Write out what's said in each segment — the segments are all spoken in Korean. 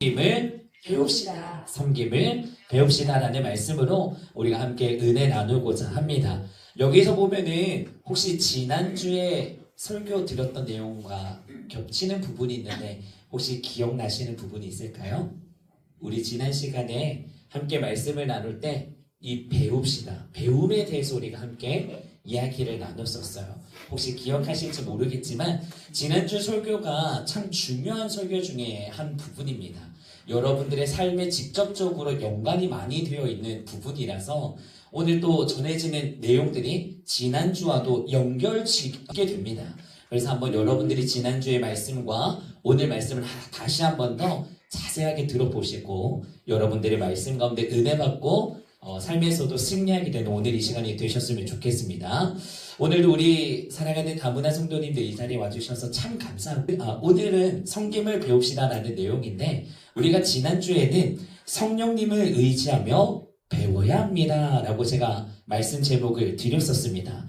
섬김을 배웁시다. 섬김을 배웁시다라는 말씀으로 우리가 함께 은혜 나누고자 합니다. 여기서 보면은 혹시 지난주에 설교 드렸던 내용과 겹치는 부분이 있는데 혹시 기억나시는 부분이 있을까요? 우리 지난 시간에 함께 말씀을 나눌 때 이 배웁시다. 배움에 대해서 우리가 함께 이야기를 나눴었어요. 혹시 기억하실지 모르겠지만 지난주 설교가 참 중요한 설교 중에 한 부분입니다. 여러분들의 삶에 직접적으로 연관이 많이 되어 있는 부분이라서 오늘 또 전해지는 내용들이 지난주와도 연결짓게 됩니다. 그래서 한번 여러분들이 지난주의 말씀과 오늘 말씀을 다시 한번 더 자세하게 들어보시고 여러분들의 말씀 가운데 은혜 받고 삶에서도 승리하게 되는 오늘 이 시간이 되셨으면 좋겠습니다. 오늘도 우리 사랑하는 다문화 성도님들 이 자리에 와주셔서 참 감사하고요. 오늘은 성김을 배웁시다라는 내용인데 우리가 지난주에는 성령님을 의지하며 배워야 합니다 라고 제가 말씀 제목을 드렸었습니다.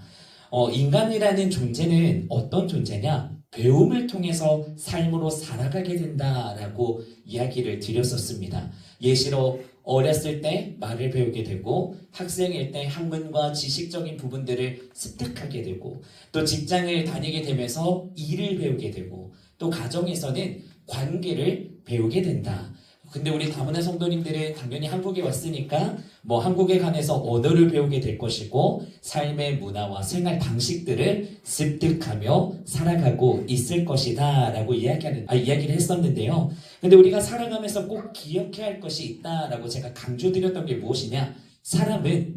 인간이라는 존재는 어떤 존재냐? 배움을 통해서 삶으로 살아가게 된다라고 이야기를 드렸었습니다. 예시로 어렸을 때 말을 배우게 되고 학생일 때 학문과 지식적인 부분들을 습득하게 되고 또 직장을 다니게 되면서 일을 배우게 되고 또 가정에서는 관계를 배우게 된다. 근데 우리 다문화 성도님들은 당연히 한국에 왔으니까 한국에 관해서 언어를 배우게 될 것이고 삶의 문화와 생활 방식들을 습득하며 살아가고 있을 것이다 라고 이야기를 했었는데요. 근데 우리가 살아가면서 꼭 기억해야 할 것이 있다라고 제가 강조드렸던 게 무엇이냐? 사람은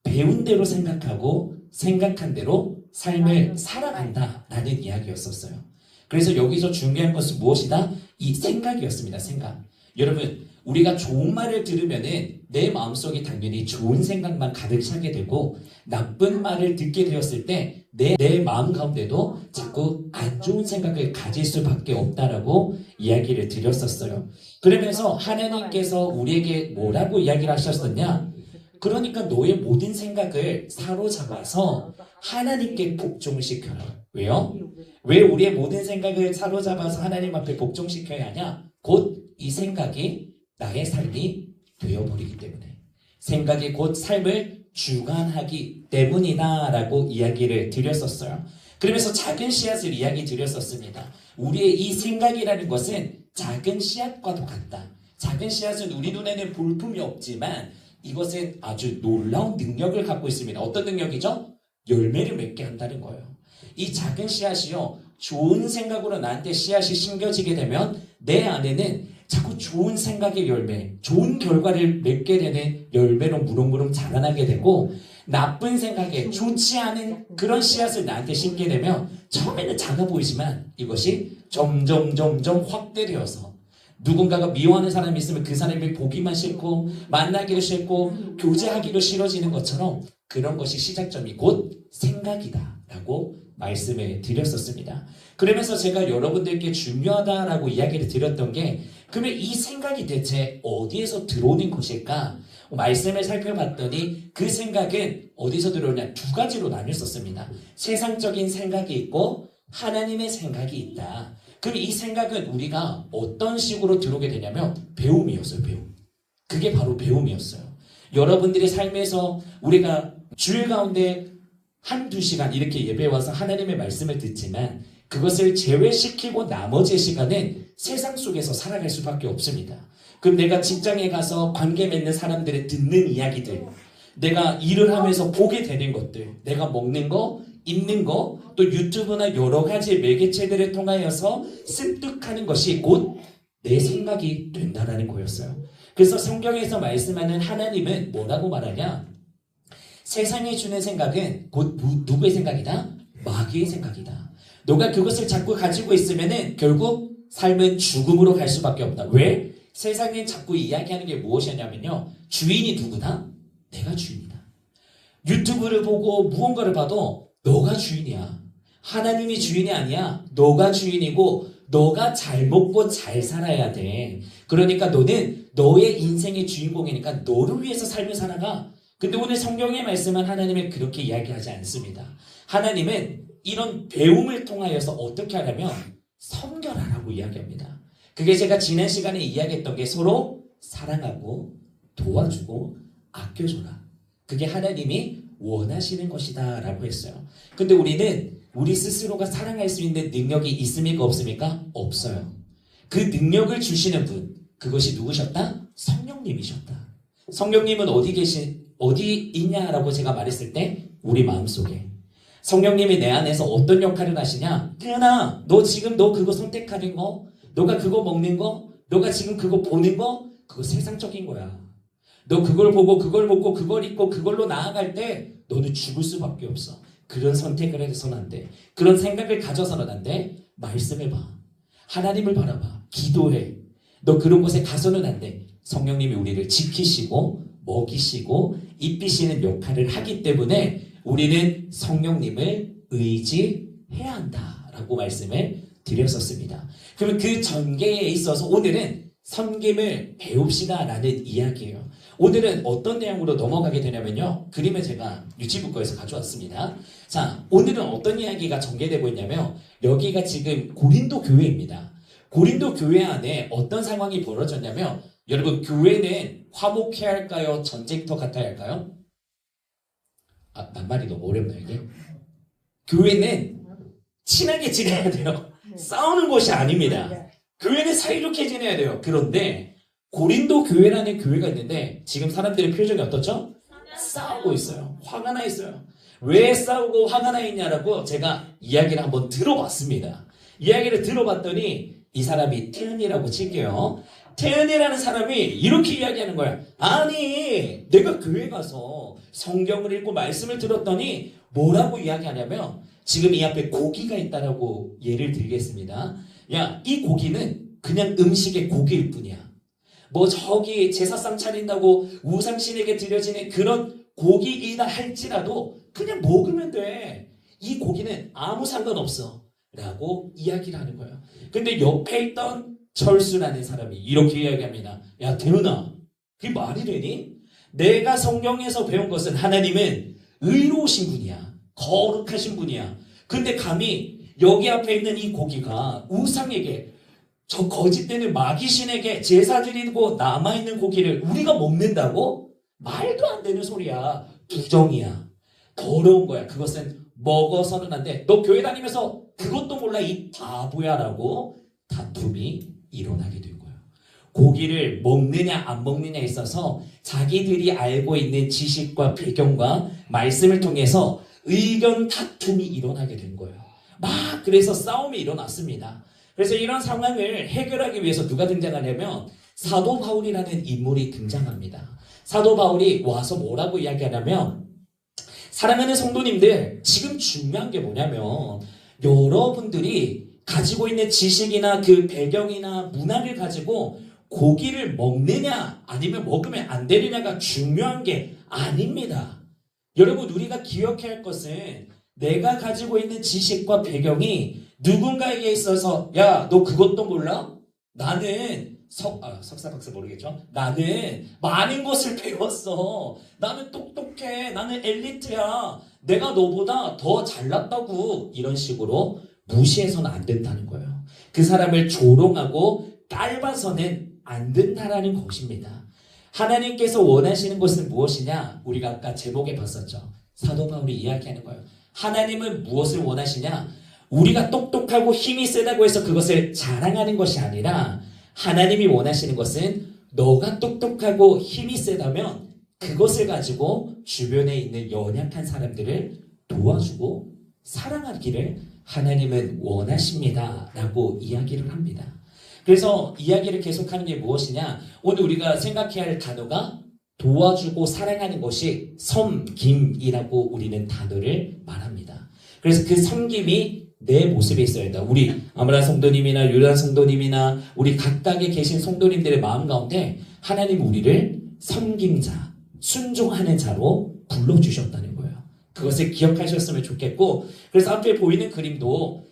배운 대로 생각하고 생각한 대로 삶을 살아간다 라는 이야기였었어요. 그래서 여기서 중요한 것은 무엇이다? 이 생각이었습니다. 생각. 여러분, 우리가 좋은 말을 들으면은 내 마음속에 당연히 좋은 생각만 가득 차게 되고 나쁜 말을 듣게 되었을 때 내 마음 가운데도 자꾸 안 좋은 생각을 가질 수밖에 없다라고 이야기를 드렸었어요. 그러면서 하나님께서 우리에게 뭐라고 이야기를 하셨었냐? 그러니까 너의 모든 생각을 사로잡아서 하나님께 복종을 시켜라. 왜요? 왜 우리의 모든 생각을 사로잡아서 하나님 앞에 복종시켜야 하냐? 곧 이 생각이 나의 삶이 되어버리기 때문에 생각이 곧 삶을 주관하기 때문이다 라고 이야기를 드렸었어요. 그러면서 작은 씨앗을 이야기 드렸었습니다. 우리의 이 생각이라는 것은 작은 씨앗과도 같다. 작은 씨앗은 우리 눈에는 볼품이 없지만 이것은 아주 놀라운 능력을 갖고 있습니다. 어떤 능력이죠? 열매를 맺게 한다는 거예요. 이 작은 씨앗이요, 좋은 생각으로 나한테 씨앗이 심겨지게 되면 내 안에는 자꾸 좋은 생각의 열매, 좋은 결과를 맺게 되는 열매로 무럭무럭 자라나게 되고 나쁜 생각에 좋지 않은 그런 씨앗을 나한테 심게 되면 처음에는 작아 보이지만 이것이 점점 확대되어서 누군가가 미워하는 사람이 있으면 그 사람이 보기만 싫고 만나기도 싫고 교제하기도 싫어지는 것처럼 그런 것이 시작점이 곧 생각이다 라고 말씀을 드렸었습니다. 그러면서 제가 여러분들께 중요하다라고 이야기를 드렸던 게 그러면 이 생각이 대체 어디에서 들어오는 것일까? 말씀을 살펴봤더니 그 생각은 어디서 들어오냐? 두 가지로 나뉘었었습니다. 세상적인 생각이 있고 하나님의 생각이 있다. 그럼 이 생각은 우리가 어떤 식으로 들어오게 되냐면 배움이었어요. 배움. 그게 바로 배움이었어요. 여러분들의 삶에서 우리가 주일 가운데 한두 시간 이렇게 예배에 와서 하나님의 말씀을 듣지만 그것을 제외시키고 나머지 시간은 세상 속에서 살아갈 수밖에 없습니다. 그럼 내가 직장에 가서 관계 맺는 사람들의 듣는 이야기들, 내가 일을 하면서 보게 되는 것들, 내가 먹는 거, 입는 거, 또 유튜브나 여러 가지 매개체들을 통하여서 습득하는 것이 곧 내 생각이 된다라는 거였어요. 그래서 성경에서 말씀하는 하나님은 뭐라고 말하냐? 세상이 주는 생각은 곧 누구의 생각이다? 마귀의 생각이다. 너가 그것을 자꾸 가지고 있으면은 결국 삶은 죽음으로 갈 수밖에 없다. 왜? 세상에 자꾸 이야기하는 게 무엇이냐면요. 주인이 누구다? 내가 주인이다. 유튜브를 보고 무언가를 봐도 너가 주인이야. 하나님이 주인이 아니야. 너가 주인이고 너가 잘 먹고 잘 살아야 돼. 그러니까 너는 너의 인생의 주인공이니까 너를 위해서 삶을 살아가. 근데 오늘 성경의 말씀은 하나님은 그렇게 이야기하지 않습니다. 하나님은 이런 배움을 통하여서 어떻게 하냐면 섬겨라라고 이야기합니다. 그게 제가 지난 시간에 이야기했던 게 서로 사랑하고 도와주고 아껴줘라. 그게 하나님이 원하시는 것이다 라고 했어요. 근데 우리는 우리 스스로가 사랑할 수 있는 능력이 있습니까 없습니까? 없어요. 그 능력을 주시는 분, 그것이 누구셨다? 성령님이셨다. 성령님은 어디 있냐라고 제가 말했을 때 우리 마음속에. 성령님이 내 안에서 어떤 역할을 하시냐? 태연아, 너 지금 너 그거 선택하는 거, 너가 그거 먹는 거, 너가 지금 그거 보는 거, 그거 세상적인 거야. 너 그걸 보고 그걸 먹고 그걸 입고 그걸로 나아갈 때 너는 죽을 수밖에 없어. 그런 선택을 해서는 안 돼. 그런 생각을 가져서는 안 돼. 말씀해봐. 하나님을 바라봐. 기도해. 너 그런 곳에 가서는 안 돼. 성령님이 우리를 지키시고 먹이시고 입히시는 역할을 하기 때문에 우리는 성령님을 의지해야 한다라고 말씀을 드렸었습니다. 그러면 그 전개에 있어서 오늘은 섬김을 배웁시다라는 이야기예요. 오늘은 어떤 내용으로 넘어가게 되냐면요. 그림을 제가 유치부 거에서 가져왔습니다. 자, 오늘은 어떤 이야기가 전개되고 있냐면 여기가 지금 고린도 교회입니다. 고린도 교회 안에 어떤 상황이 벌어졌냐면 여러분, 교회는 화목해야 할까요? 전쟁터 같아야 할까요? 낱말이 너무 어렵나요, 이게? 교회는 친하게 지내야 돼요. 싸우는 곳이 아닙니다. 교회는 사이좋게 지내야 돼요. 그런데 고린도 교회라는 교회가 있는데 지금 사람들의 표정이 어떻죠? 싸우고 있어요. 화가 나 있어요. 왜 싸우고 화가 나 있냐라고 제가 이야기를 한번 들어봤습니다. 이야기를 들어봤더니 이 사람이 태은이라고 칠게요. 태은이라는 사람이 이렇게 이야기하는 거야. 아니, 내가 교회 가서 성경을 읽고 말씀을 들었더니 뭐라고 이야기하냐면 지금 이 앞에 고기가 있다라고 예를 들겠습니다. 야, 이 고기는 그냥 음식의 고기일 뿐이야. 뭐 저기 제사상 차린다고 우상신에게 드려지는 그런 고기이다 할지라도 그냥 먹으면 돼. 이 고기는 아무 상관없어. 라고 이야기를 하는 거예요. 근데 옆에 있던 철수라는 사람이 이렇게 이야기합니다. 야, 태훈아, 그게 말이 되니? 내가 성경에서 배운 것은 하나님은 의로우신 분이야. 거룩하신 분이야. 근데 감히 여기 앞에 있는 이 고기가 우상에게, 저 거짓되는 마귀신에게 제사 드리고 남아있는 고기를 우리가 먹는다고? 말도 안 되는 소리야. 부정이야. 더러운 거야. 그것은 먹어서는 안 돼. 너 교회 다니면서 그것도 몰라 이 바보야 라고 다툼이 일어나게 된 거예요. 고기를 먹느냐 안 먹느냐에 있어서 자기들이 알고 있는 지식과 배경과 말씀을 통해서 의견 다툼이 일어나게 된 거예요. 막 그래서 싸움이 일어났습니다. 그래서 이런 상황을 해결하기 위해서 누가 등장하냐면 사도 바울이라는 인물이 등장합니다. 사도 바울이 와서 뭐라고 이야기하냐면 사랑하는 성도님들, 지금 중요한 게 뭐냐면 여러분들이 가지고 있는 지식이나 그 배경이나 문화를 가지고 고기를 먹느냐 아니면 먹으면 안 되느냐가 중요한 게 아닙니다. 여러분, 우리가 기억해야 할 것은 내가 가지고 있는 지식과 배경이 누군가에게 있어서 야, 너 그것도 몰라? 나는 석사 박사 모르겠죠? 나는 많은 것을 배웠어. 나는 똑똑해. 나는 엘리트야. 내가 너보다 더 잘났다고. 이런 식으로 무시해서는 안 된다는 거예요. 그 사람을 조롱하고 깔봐서는 안 된다라는 것입니다. 하나님께서 원하시는 것은 무엇이냐? 우리가 아까 제목에 봤었죠. 사도 바울이 이야기하는 거예요. 하나님은 무엇을 원하시냐? 우리가 똑똑하고 힘이 세다고 해서 그것을 자랑하는 것이 아니라 하나님이 원하시는 것은 너가 똑똑하고 힘이 세다면 그것을 가지고 주변에 있는 연약한 사람들을 도와주고 사랑하기를 하나님은 원하십니다. 라고 이야기를 합니다. 그래서 이야기를 계속하는 게 무엇이냐? 오늘 우리가 생각해야 할 단어가 도와주고 사랑하는 것이 섬김이라고 우리는 단어를 말합니다. 그래서 그 섬김이 내 모습에 있어야 된다. 우리 아브라함 성도님이나 유다 성도님이나 우리 각각에 계신 성도님들의 마음 가운데 하나님 우리를 섬김자, 순종하는 자로 불러주셨다는 거예요. 그것을 기억하셨으면 좋겠고, 그래서 앞에 보이는 그림도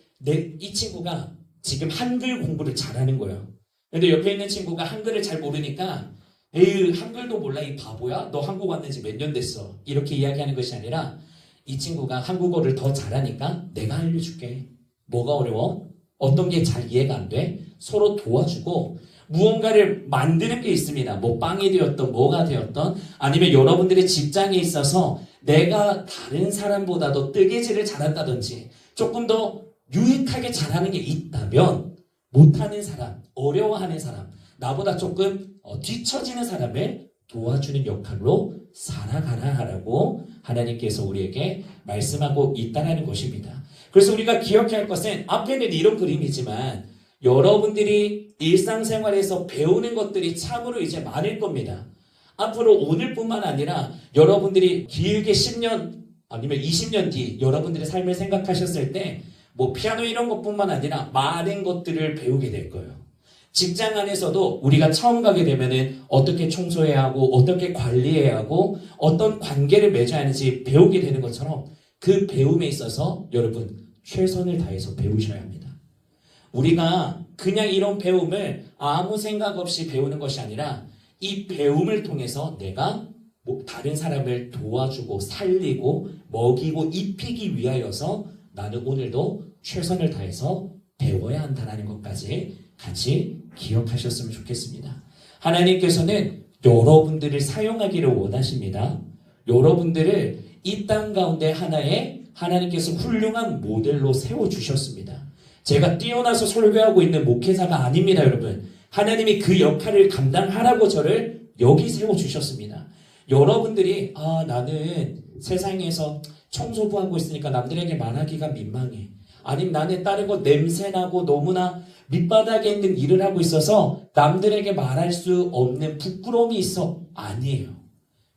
이 친구가 지금 한글 공부를 잘하는 거예요. 근데 옆에 있는 친구가 한글을 잘 모르니까 에이, 한글도 몰라 이 바보야? 너 한국 왔는지 몇 년 됐어? 이렇게 이야기하는 것이 아니라 이 친구가 한국어를 더 잘하니까 내가 알려줄게. 뭐가 어려워? 어떤 게 잘 이해가 안 돼? 서로 도와주고 무언가를 만드는 게 있습니다. 뭐 빵이 되었던 뭐가 되었던 아니면 여러분들의 직장에 있어서 내가 다른 사람보다도 뜨개질을 잘한다든지 조금 더 유익하게 잘하는 게 있다면 못하는 사람, 어려워하는 사람, 나보다 조금 뒤처지는 사람을 도와주는 역할로 살아가라라고 하나님께서 우리에게 말씀하고 있다는 것입니다. 그래서 우리가 기억해야 할 것은 앞에는 이런 그림이지만 여러분들이 일상생활에서 배우는 것들이 참으로 이제 많을 겁니다. 앞으로 오늘뿐만 아니라 여러분들이 길게 10년 아니면 20년 뒤 여러분들의 삶을 생각하셨을 때 뭐 피아노 이런 것뿐만 아니라 많은 것들을 배우게 될 거예요. 직장 안에서도 우리가 처음 가게 되면은 어떻게 청소해야 하고 어떻게 관리해야 하고 어떤 관계를 맺어야 하는지 배우게 되는 것처럼 그 배움에 있어서 여러분 최선을 다해서 배우셔야 합니다. 우리가 그냥 이런 배움을 아무 생각 없이 배우는 것이 아니라 이 배움을 통해서 내가 다른 사람을 도와주고 살리고 먹이고 입히기 위하여서 나는 오늘도 최선을 다해서 배워야 한다는 것까지 같이 기억하셨으면 좋겠습니다. 하나님께서는 여러분들을 사용하기를 원하십니다. 여러분들을 이 땅 가운데 하나님께서 훌륭한 모델로 세워주셨습니다. 제가 뛰어나서 설교하고 있는 목회자가 아닙니다, 여러분. 하나님이 그 역할을 감당하라고 저를 여기 세워주셨습니다. 여러분들이 나는 세상에서 청소부 하고 있으니까 남들에게 말하기가 민망해. 아니면 나는 다른 거 냄새나고 너무나 밑바닥에 있는 일을 하고 있어서 남들에게 말할 수 없는 부끄러움이 있어. 아니에요.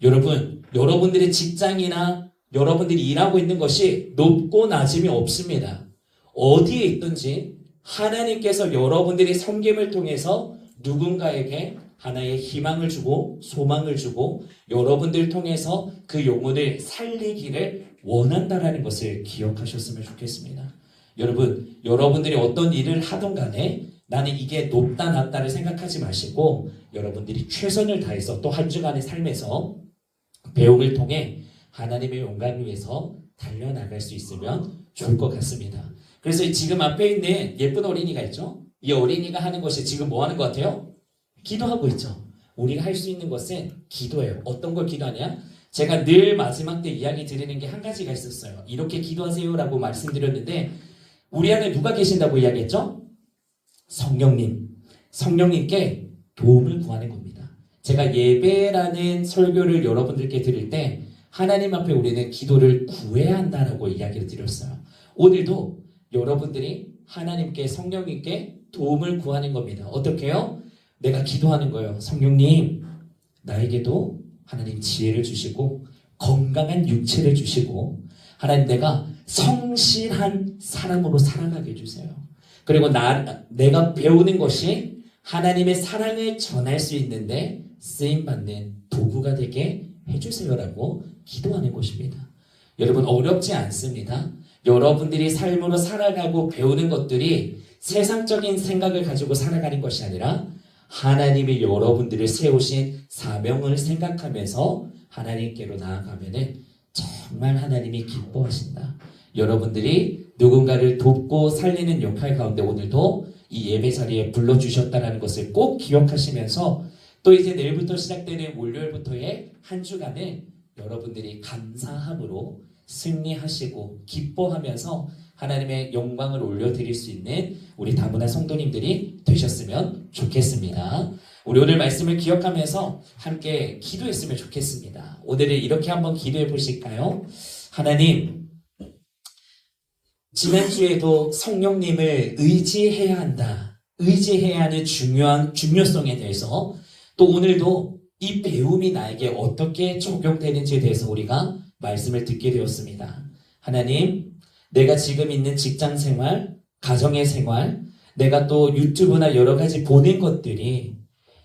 여러분, 여러분들의 직장이나 여러분들이 일하고 있는 것이 높고 낮음이 없습니다. 어디에 있든지 하나님께서 여러분들의 섬김을 통해서 누군가에게 하나의 희망을 주고 소망을 주고 여러분들 통해서 그 영혼을 살리기를 원한다라는 것을 기억하셨으면 좋겠습니다. 여러분, 여러분들이 어떤 일을 하든 간에 나는 이게 높다 낮다를 생각하지 마시고 여러분들이 최선을 다해서 또 한 주간의 삶에서 배움을 통해 하나님의 영광을 위해서 달려나갈 수 있으면 좋을 것 같습니다. 그래서 지금 앞에 있는 예쁜 어린이가 있죠? 이 어린이가 하는 것이 지금 뭐 하는 것 같아요? 기도하고 있죠. 우리가 할 수 있는 것은 기도예요. 어떤 걸 기도하냐? 제가 늘 마지막 때 이야기 드리는 게 한 가지가 있었어요. 이렇게 기도하세요라고 말씀드렸는데 우리 안에 누가 계신다고 이야기했죠? 성령님. 성령님께 도움을 구하는 겁니다. 제가 예배라는 설교를 여러분들께 드릴 때 하나님 앞에 우리는 기도를 구해야 한다라고 이야기를 드렸어요. 오늘도 여러분들이 하나님께 성령님께 도움을 구하는 겁니다. 어떻게 해요? 내가 기도하는 거예요. 성령님, 나에게도 하나님 지혜를 주시고 건강한 육체를 주시고 하나님 내가 성실한 사람으로 살아가게 해주세요. 그리고 내가 배우는 것이 하나님의 사랑을 전할 수 있는데 쓰임받는 도구가 되게 해주세요라고 기도하는 것입니다. 여러분 어렵지 않습니다. 여러분들이 삶으로 살아가고 배우는 것들이 세상적인 생각을 가지고 살아가는 것이 아니라 하나님이 여러분들을 세우신 사명을 생각하면서 하나님께로 나아가면은 정말 하나님이 기뻐하신다. 여러분들이 누군가를 돕고 살리는 역할 가운데 오늘도 이 예배 자리에 불러주셨다는 것을 꼭 기억하시면서 또 이제 내일부터 시작되는 월요일부터의 한 주간은 여러분들이 감사함으로 승리하시고 기뻐하면서 하나님의 영광을 올려드릴 수 있는 우리 다문화 성도님들이 되셨으면 좋겠습니다. 우리 오늘 말씀을 기억하면서 함께 기도했으면 좋겠습니다. 오늘은 이렇게 한번 기도해 보실까요? 하나님, 지난주에도 성령님을 의지해야 한다. 의지해야 하는 중요성에 대해서 또 오늘도 이 배움이 나에게 어떻게 적용되는지에 대해서 우리가 말씀을 듣게 되었습니다. 하나님, 내가 지금 있는 직장 생활, 가정의 생활, 내가 또 유튜브나 여러 가지 보는 것들이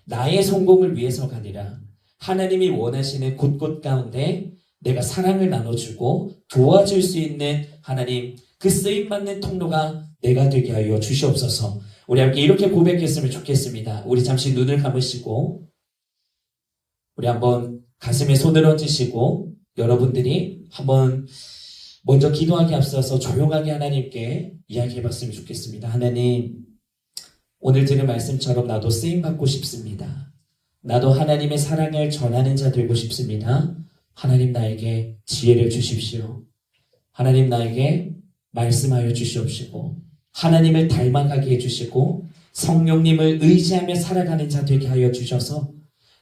나의 성공을 위해서가 아니라 하나님이 원하시는 곳곳 가운데 내가 사랑을 나눠주고 도와줄 수 있는 하나님 그 쓰임받는 통로가 내가 되게 하여 주시옵소서. 우리 함께 이렇게 고백했으면 좋겠습니다. 우리 잠시 눈을 감으시고 우리 한번 가슴에 손을 얹으시고 여러분들이 한번 먼저 기도하기 앞서서 조용하게 하나님께 이야기해봤으면 좋겠습니다. 하나님, 오늘 들은 말씀처럼 나도 쓰임받고 싶습니다. 나도 하나님의 사랑을 전하는 자 되고 싶습니다. 하나님 나에게 지혜를 주십시오. 하나님 나에게 말씀하여 주시옵시고 하나님을 닮아가게 해주시고 성령님을 의지하며 살아가는 자 되게 하여 주셔서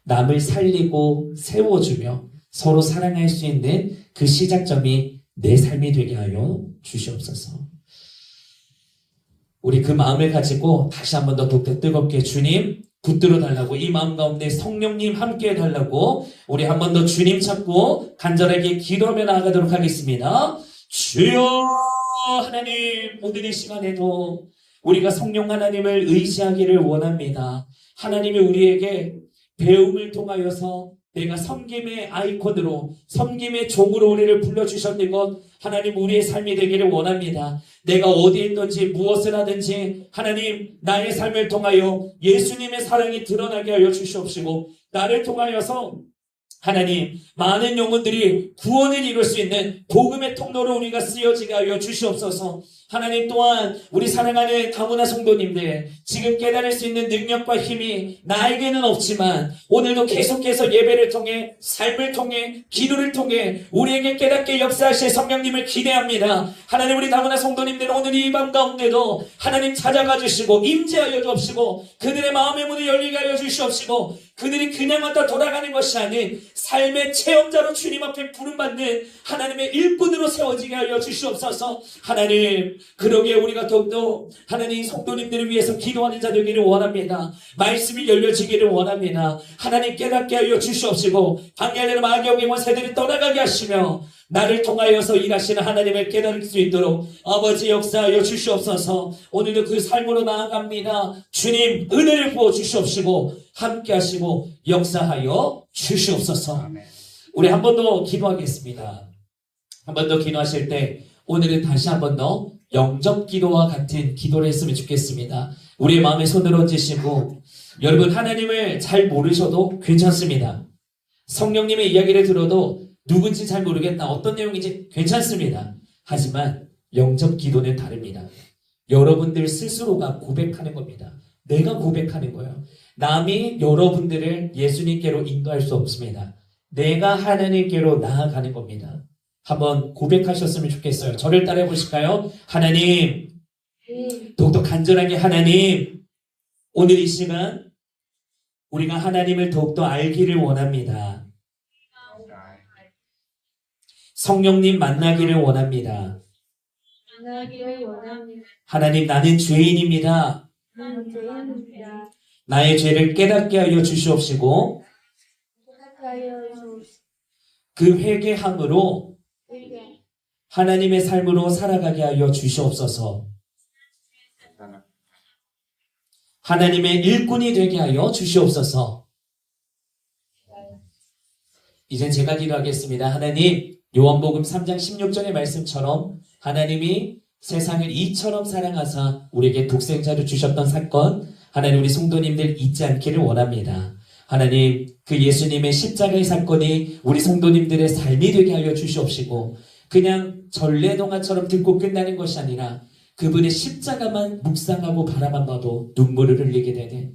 남을 살리고 세워주며 서로 사랑할 수 있는 그 시작점이 내 삶이 되게 하여 주시옵소서. 우리 그 마음을 가지고 다시 한 번 더 뜨겁게 주님 붙들어 달라고, 이 마음 가운데 성령님 함께 해달라고 우리 한 번 더 주님 찾고 간절하게 기도하며 나아가도록 하겠습니다. 주여 하나님, 오늘 이 시간에도 우리가 성령 하나님을 의지하기를 원합니다. 하나님이 우리에게 배움을 통하여서 내가 섬김의 아이콘으로, 섬김의 종으로 우리를 불러주셨는 것, 하나님 우리의 삶이 되기를 원합니다. 내가 어디에 있든지 무엇을 하든지 하나님 나의 삶을 통하여 예수님의 사랑이 드러나게 하여 주시옵시고 나를 통하여서 하나님 많은 영혼들이 구원을 이룰 수 있는 복음의 통로로 우리가 쓰여지게 하여 주시옵소서. 하나님 또한 우리 사랑하는 다문화 성도님들 지금 깨달을 수 있는 능력과 힘이 나에게는 없지만 오늘도 계속해서 예배를 통해 삶을 통해 기도를 통해 우리에게 깨닫게 역사하실 성령님을 기대합니다. 하나님 우리 다문화 성도님들 오늘 이 밤 가운데도 하나님 찾아가 주시고 임재하여 주옵시고 그들의 마음의 문을 열리게 하여 주시옵시고 그들이 그냥 왔다 돌아가는 것이 아닌 삶의 체험자로 주님 앞에 부름받는 하나님의 일꾼으로 세워지게 하여 주시옵소서. 하나님 그러기에 우리가 더욱더 하나님 성도님들을 위해서 기도하는 자 되기를 원합니다. 말씀이 열려지기를 원합니다. 하나님 깨닫게 하여 주시옵시고 방해하는 마귀의 영혼 새들이 떠나가게 하시며 나를 통하여서 일하시는 하나님을 깨달을 수 있도록 아버지 역사하여 주시옵소서. 오늘도 그 삶으로 나아갑니다. 주님 은혜를 부어 주시옵시고 함께 하시고 역사하여 주시옵소서. 우리 한 번 더 기도하겠습니다. 한 번 더 기도하실 때 오늘은 다시 한 번 더 영접 기도와 같은 기도를 했으면 좋겠습니다. 우리의 마음에 손을 얹으시고 여러분 하나님을 잘 모르셔도 괜찮습니다. 성령님의 이야기를 들어도 누군지 잘 모르겠다, 어떤 내용인지 괜찮습니다. 하지만 영접 기도는 다릅니다. 여러분들 스스로가 고백하는 겁니다. 내가 고백하는 거예요. 남이 여러분들을 예수님께로 인도할 수 없습니다. 내가 하나님께로 나아가는 겁니다. 한번 고백하셨으면 좋겠어요. 저를 따라해 보실까요? 하나님, 더욱더 간절하게 하나님, 오늘 이 시간 우리가 하나님을 더욱더 알기를 원합니다. 성령님 만나기를 원합니다. 하나님 나는 죄인입니다. 나의 죄를 깨닫게 하여 주시옵시고 그 회개함으로 하나님의 삶으로 살아가게 하여 주시옵소서. 하나님의 일꾼이 되게 하여 주시옵소서. 이젠 제가 기도하겠습니다. 하나님, 요한복음 3장 16절의 말씀처럼 하나님이 세상을 이처럼 사랑하사 우리에게 독생자를 주셨던 사건, 하나님 우리 성도님들 잊지 않기를 원합니다. 하나님 그 예수님의 십자가의 사건이 우리 성도님들의 삶이 되게 하여 주시옵시고 그냥 전래동화처럼 듣고 끝나는 것이 아니라 그분의 십자가만 묵상하고 바라만 봐도 눈물을 흘리게 되는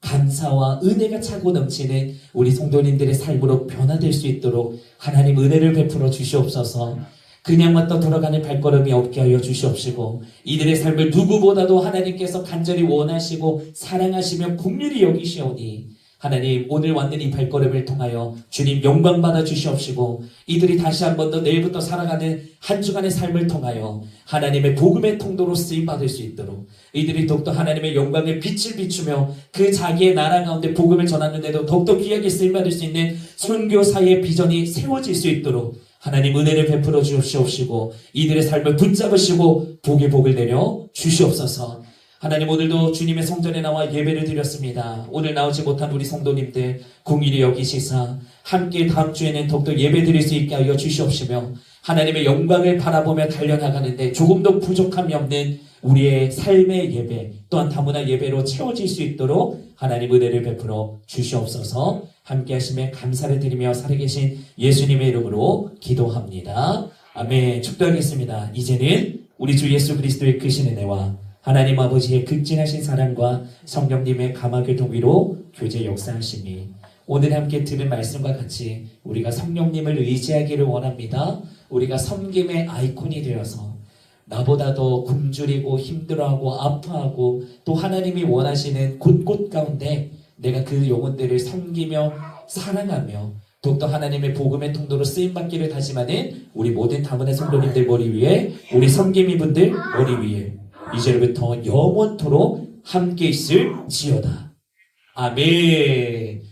감사와 은혜가 차고 넘치는 우리 성도님들의 삶으로 변화될 수 있도록 하나님 은혜를 베풀어 주시옵소서. 그냥 왔다 돌아가는 발걸음이 없게 하여 주시옵시고 이들의 삶을 누구보다도 하나님께서 간절히 원하시고 사랑하시며 긍휼히 여기시오니 하나님 오늘 왔는 이 발걸음을 통하여 주님 영광 받아 주시옵시고 이들이 다시 한 번 더 내일부터 살아가는 한 주간의 삶을 통하여 하나님의 복음의 통로로 쓰임받을 수 있도록 이들이 더욱더 하나님의 영광의 빛을 비추며 그 자기의 나라 가운데 복음을 전하는데도 더욱더 귀하게 쓰임받을 수 있는 선교사의 비전이 세워질 수 있도록 하나님 은혜를 베풀어 주시옵시고 이들의 삶을 붙잡으시고 복의 복을 내려 주시옵소서. 하나님 오늘도 주님의 성전에 나와 예배를 드렸습니다. 오늘 나오지 못한 우리 성도님들 긍휼히 여기시사 함께 다음 주에는 더욱더 예배 드릴 수 있게 하여 주시옵시며 하나님의 영광을 바라보며 달려나가는데 조금도 부족함이 없는 우리의 삶의 예배 또한 다문화 예배로 채워질 수 있도록 하나님 은혜를 베풀어 주시옵소서. 함께 하심에 감사를 드리며 살아계신 예수님의 이름으로 기도합니다. 아멘. 축도하겠습니다. 이제는 우리 주 예수 그리스도의 크신 은혜와 하나님 아버지의 극진하신 사랑과 성령님의 감화교통 위로 교제 역사하시니 오늘 함께 들은 말씀과 같이 우리가 성령님을 의지하기를 원합니다. 우리가 섬김의 아이콘이 되어서 나보다 더 굶주리고 힘들어하고 아파하고 또 하나님이 원하시는 곳곳 가운데 내가 그 영혼들을 섬기며 사랑하며 더욱더 하나님의 복음의 통로로 쓰임받기를 다짐하는 우리 모든 다문화 성도님들 머리 위에 우리 섬김이분들 머리 위에 이제부터 영원토록 함께 있을지어다. 아멘.